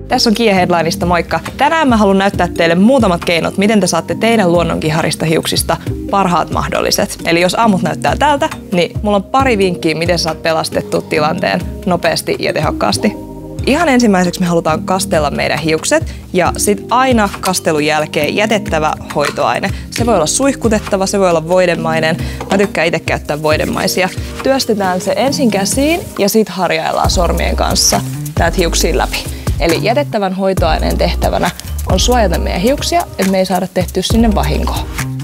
Tässä on Kia Headlineista moikka! Tänään mä haluan näyttää teille muutamat keinot, miten te saatte teidän luonnonkiharista hiuksista parhaat mahdolliset. Eli jos aamut näyttää tältä, niin mulla on pari vinkkiä, miten saat pelastettua tilanteen nopeasti ja tehokkaasti. Ihan ensimmäiseksi me halutaan kastella meidän hiukset ja sit aina kastelun jälkeen jätettävä hoitoaine. Se voi olla suihkutettava, se voi olla voidemainen. Mä tykkään itse käyttää voidemaisia. Työstetään se ensin käsiin ja sit harjaillaan sormien kanssa täältä hiuksiin läpi. Eli jätettävän hoitoaineen tehtävänä on suojata meidän hiuksia, että me ei saada tehtyä sinne vahinkoa.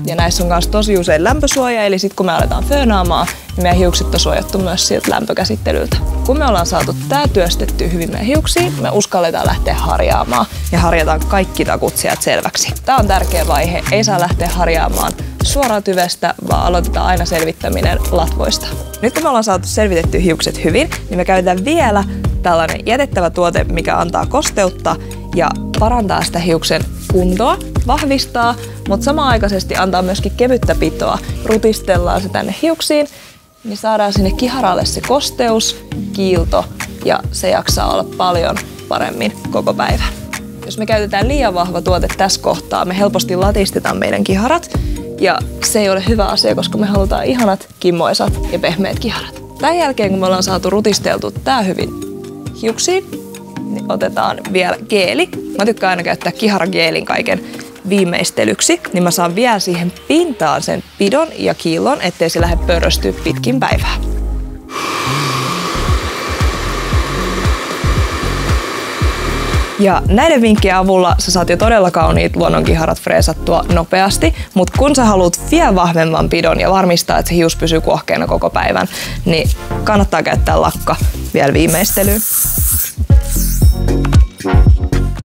Ja näissä on myös tosi usein lämpösuoja, eli sit kun me aletaan föönaamaan, niin meidän hiukset on suojattu myös siltä lämpökäsittelyltä. Kun me ollaan saatu tää työstettyä hyvin meidän hiuksiin, me uskalletaan lähteä harjaamaan ja harjataan kaikki takut sieltä selväksi. Tää on tärkeä vaihe, ei saa lähteä harjaamaan suoraan tyvestä, vaan aloitetaan aina selvittäminen latvoista. Nyt kun me ollaan saatu selvitettyä hiukset hyvin, niin me käytetään vielä tällainen jätettävä tuote, mikä antaa kosteutta ja parantaa sitä hiuksen kuntoa, vahvistaa, mutta samanaikaisesti antaa myöskin kevyttä pitoa. Rutistellaan se tänne hiuksiin, niin saadaan sinne kiharalle se kosteus, kiilto ja se jaksaa olla paljon paremmin koko päivän. Jos me käytetään liian vahva tuote tässä kohtaa, me helposti latistetaan meidän kiharat ja se ei ole hyvä asia, koska me halutaan ihanat, kimmoisat ja pehmeät kiharat. Tämän jälkeen, kun me ollaan saatu rutisteltua tää hyvin hiuksiin, niin otetaan vielä geeli. Mä tykkään aina käyttää kiharageelin kaiken viimeistelyksi, niin mä saan vielä siihen pintaan sen pidon ja kiillon, ettei se lähde pörröstyä pitkin päivää. Ja näiden vinkkien avulla sä saat jo todella kauniit luonnonkiharat freesattua nopeasti, mutta kun sä haluat vielä vahvemman pidon ja varmistaa, että se hius pysyy kuohkeana koko päivän, niin kannattaa käyttää lakka vielä viimeistelyyn.